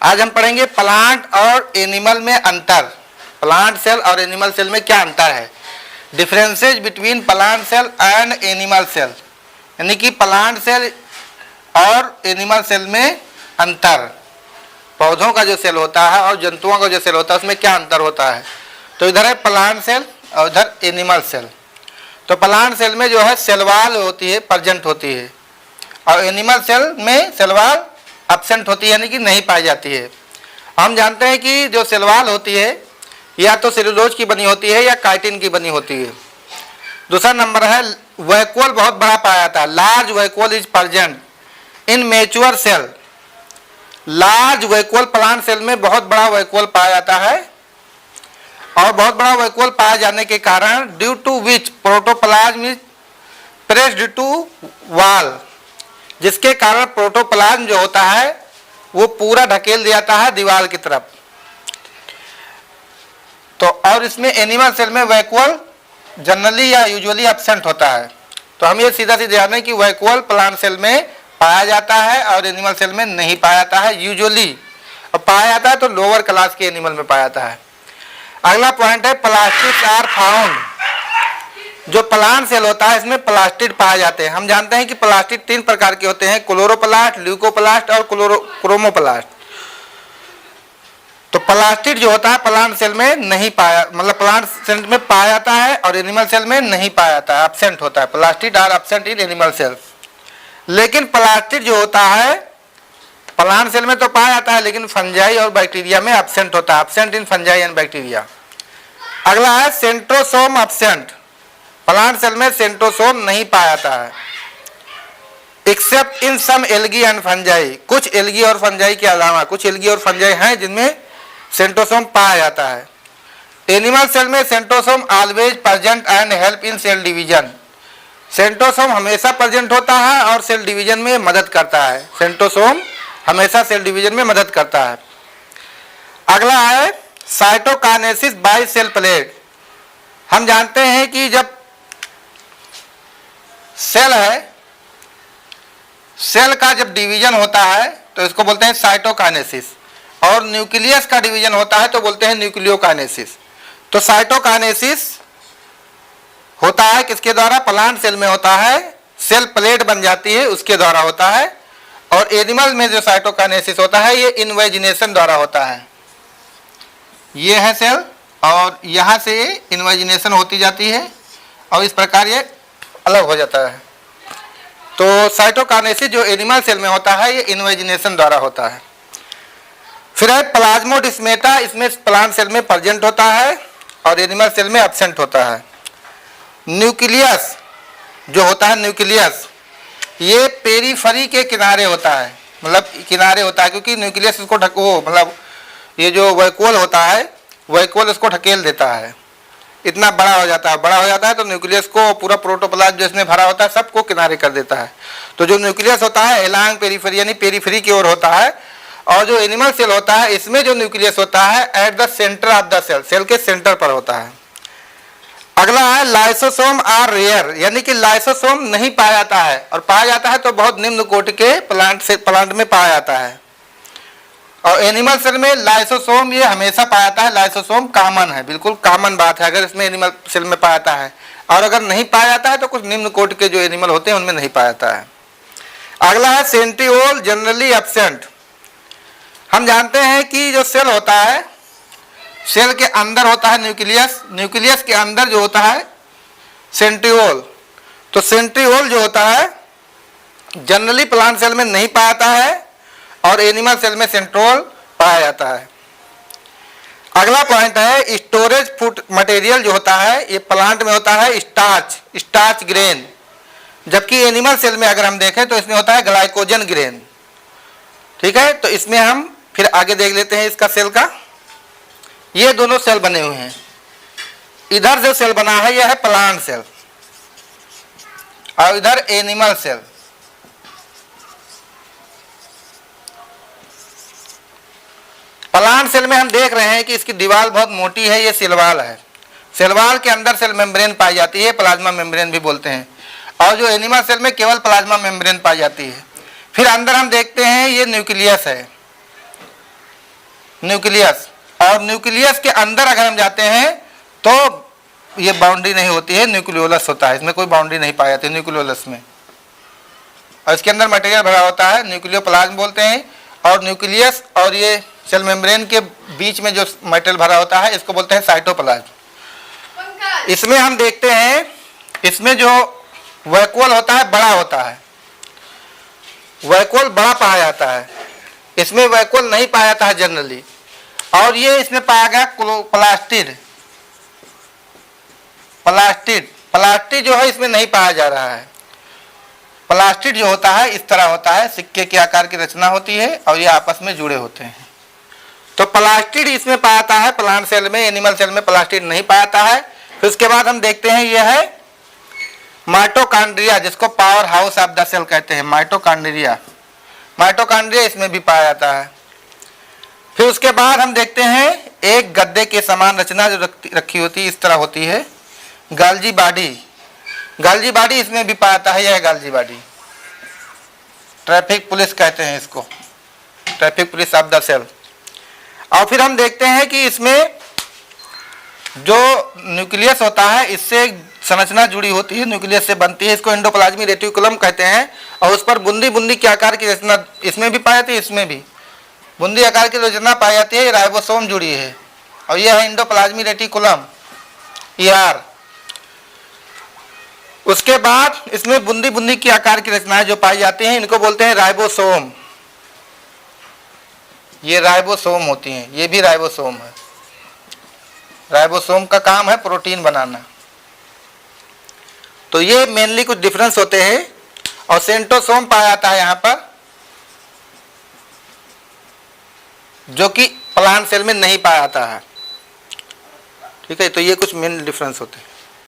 आज हम पढ़ेंगे प्लांट और एनिमल में अंतर। प्लांट सेल और एनिमल सेल में क्या अंतर है, differences between plant cell and animal cell, यानी कि प्लांट सेल और एनिमल सेल में अंतर। पौधों का जो सेल होता है और जंतुओं का जो सेल होता है उसमें क्या अंतर होता है। तो इधर है प्लांट सेल और इधर एनिमल सेल। तो प्लांट सेल में जो है सेल वॉल होती है, प्रेजेंट होती है, और एनिमल सेल में सेल वॉल एब्सेंट होती है, यानी कि नहीं पाई जाती है। हम जानते हैं कि जो सेल वॉल होती है या तो सेलुलोज की बनी होती है या काइटिन की बनी होती है। दूसरा नंबर है वैक्यूल बहुत बड़ा पाया जाता है, large vacuole is present in mature cell. Large vacuole plant cell में बहुत बड़ा वैक्यूल पाया जाता है, और बहुत बड़ा वैक्यूल पाए जाने के कारण due to which protoplasm is pressed to wall, जिसके कारण प्रोटोप्लाज्म जो होता है वो पूरा ढकेल दिया जाता है दीवार की तरफ। तो और इसमें एनिमल सेल में वैक्यूल जनरली या यूजुअली एब्सेंट होता है। तो हम ये सीधा सीधा जान रहे हैं कि वैक्यूल प्लांट सेल में पाया जाता है और एनिमल सेल में नहीं पाया जाता है यूजुअली, और पाया जाता है तो लोअर क्लास के एनिमल में पाया जाता है। अगला पॉइंट है प्लास्टिड्स आर फाउंड। जो प्लांट सेल होता है इसमें प्लास्टिड पाए जाते हैं। हम जानते हैं कि प्लास्टिड 3 प्रकार के होते हैं, क्लोरोप्लास्ट, ल्यूकोप्लास्ट और क्रोमोप्लास्ट। तो प्लास्टिड जो होता है प्लांट सेल में नहीं पाया, मतलब प्लांट सेल में पाया जाता है और एनिमल सेल में नहीं पाया जाता है, एब्सेंट होता है। Plastid are absent in animal cell. लेकिन प्लास्टिड जो होता है प्लांट सेल में तो पाया जाता है लेकिन फंजाई और बैक्टीरिया में एब्सेंट होता है, absent in fungi and bacteria. अगला है सेंट्रोसोम एब्सेंट। प्लांट सेल में सेंट्रोसोम नहीं पाया जाता है except in some algae and fungi. कुछ एल्गी और फंजाई के अलावा कुछ एल्गी और फंजाई हैं जिनमें सेंट्रोसोम पाया जाता है। एनिमल सेल में centrosome always present and help in cell division. Centrosome हमेशा प्रेजेंट होता है और सेल डिवीजन में मदद करता है। सेंट्रोसोम हमेशा सेल डिवीजन में मदद करता है। अगला है साइटोकाइनेसिस बाय सेल प्लेट। हम जानते हैं कि जब सेल है, सेल का जब डिवीजन होता है तो इसको बोलते हैं साइटोकाइनेसिस, और न्यूक्लियस का डिवीजन होता है तो बोलते हैं न्यूक्लियोकाइनेसिस। तो साइटोकाइनेसिस होता है किसके द्वारा, प्लांट सेल में होता है, सेल प्लेट बन जाती है उसके द्वारा होता है। और एनिमल में जो साइटोकाइनेसिस होता है ये इन्वेजिनेशन द्वारा होता है। ये है सेल और यहाँ से इन्वेजिनेशन होती जाती है और इस प्रकार ये अलग हो जाता है। तो साइटोकाइनेसिस जो एनिमल सेल में होता है ये इन्वेजिनेशन द्वारा होता है। फिर है प्लाज्मोडिस्मेटा, इसमें प्लांट सेल में प्रेजेंट होता है और एनिमल सेल में एब्सेंट होता है। न्यूक्लियस जो होता है, न्यूक्लियस ये पेरीफरी के किनारे होता है, मतलब किनारे होता है, क्योंकि न्यूक्लियस इसको ढको, मतलब ये जो वैक्यूल होता है वैक्यूल इसको ढकेल देता है, इतना बड़ा हो जाता है। बड़ा हो जाता है तो न्यूक्लियस को पूरा प्रोटोप्लाज्म जिसमें भरा होता है सबको किनारे कर देता है। तो जो न्यूक्लियस होता है एलांग पेरीफरी यानी पेरीफरी की ओर होता है, और जो एनिमल सेल होता है इसमें जो न्यूक्लियस होता है at the centre of the cell, cell के सेंटर पर होता है। अगला है लाइसोसोम आर रेयर, यानी कि लाइसोसोम नहीं पाया जाता है, और पाया जाता है तो बहुत निम्न कोटि के प्लांट में पाया जाता है। और एनिमल सेल में लाइसोसोम ये हमेशा पाया जाता है, लाइसोसोम कॉमन है, बिल्कुल कॉमन बात है अगर इसमें एनिमल सेल में पाया जाता है। और अगर नहीं पाया जाता है तो कुछ निम्न कोटि के जो एनिमल होते हैं उनमें नहीं पाया जाता है। अगला है सेंट्रिओल जनरली एब्सेंट। हम जानते हैं कि जो सेल होता है सेल के अंदर होता है न्यूक्लियस, न्यूक्लियस के अंदर जो होता है सेंट्रिओल। तो सेंट्रिओल जो होता है जनरली प्लांट सेल में नहीं पाया जाता है और एनिमल सेल में सेंट्रिओल पाया जाता है। अगला पॉइंट है स्टोरेज फूड मटेरियल जो होता है ये प्लांट में होता है स्टार्च ग्रेन, जबकि एनिमल सेल में अगर हम देखें तो इसमें होता है ग्लाइकोजन ग्रेन। ठीक है, तो इसमें हम फिर आगे देख लेते हैं इसका सेल का। ये दोनों सेल बने हुए हैं, इधर जो सेल बना है यह है प्लांट सेल और इधर एनिमल सेल। प्लांट सेल में हम देख रहे हैं कि इसकी दीवार बहुत मोटी है, ये सेल वॉल है। सेल वॉल के अंदर सेल मेम्ब्रेन पाई जाती है, प्लाज्मा मेम्ब्रेन भी बोलते हैं। और जो एनिमल सेल में केवल प्लाज्मा मेम्ब्रेन पाई जाती है। फिर अंदर हम देखते हैं ये न्यूक्लियस है, न्यूक्लियस, और न्यूक्लियस के अंदर अगर हम जाते हैं तो ये बाउंड्री नहीं होती है, न्यूक्लियोलस होता है, इसमें कोई बाउंड्री नहीं पाई जाती न्यूक्लियोलस में, और इसके अंदर मटेरियल भरा होता है, न्यूक्लियोप्लाज्म बोलते हैं। और न्यूक्लियस और ये सेल मेम्ब्रेन के बीच में जो मटेरियल भरा होता है इसको बोलते हैं साइटोप्लाज्म। इसमें हम देखते हैं, इसमें जो वैक्यूल होता है बड़ा होता है, वैक्यूल बड़ा पाया जाता है, इसमें वैक्यूल नहीं पाया जाता है जनरली। और ये इसमें पाया गया प्लास्टिड, प्लास्टिड जो है इसमें नहीं पाया जा रहा है। प्लास्टिड जो होता है इस तरह होता है, सिक्के के आकार की रचना होती है और ये आपस में जुड़े होते हैं। तो प्लास्टिड इसमें पाया जाता है, प्लांट सेल में, एनिमल सेल में प्लास्टिड नहीं पाया जाता है। फिर उसके बाद हम देखते हैं ये है माइटोकॉन्ड्रिया, जिसको power house of the cell कहते हैं, माइटोकॉन्ड्रिया, माइटोकॉन्ड्रिया इसमें भी पाया जाता है। फिर उसके बाद हम देखते हैं एक गद्दे के समान रचना जो रखी होती है, इस तरह होती है, गाल्जी बॉडी, गाल्जी बॉडी इसमें भी पाया जाता है, यह है गाल्जी बॉडी, ट्रैफिक पुलिस कहते हैं इसको, traffic police of the cell. और फिर हम देखते हैं कि इसमें जो न्यूक्लियस होता है इससे संरचना जुड़ी होती है, न्यूक्लियस से बनती है, इसको एंडोप्लाज्मिक रेटिकुलम कहते हैं। और उस पर बूंदी बूंदी के आकार की रचना इसमें भी पाई जाती है, इसमें भी बूंदी आकार की रचना पाई जाती है, राइबोसोम जुड़ी है, और यह है एंडोप्लाज्मिक रेटिकुलम, ER। उसके बाद इसमें बूंदी बूंदी की आकार की रचनाएं जो पाई जाती हैं इनको बोलते हैं राइबोसोम, ये राइबोसोम होती हैं, ये भी राइबोसोम है। राइबोसोम का काम है प्रोटीन बनाना। तो ये मेनली कुछ डिफरेंस होते हैं। और सेंट्रोसोम पाया जाता है यहाँ पर, जो कि प्लांट सेल में नहीं पाया जाता है, ठीक है। तो ये कुछ मेन डिफरेंस होते हैं।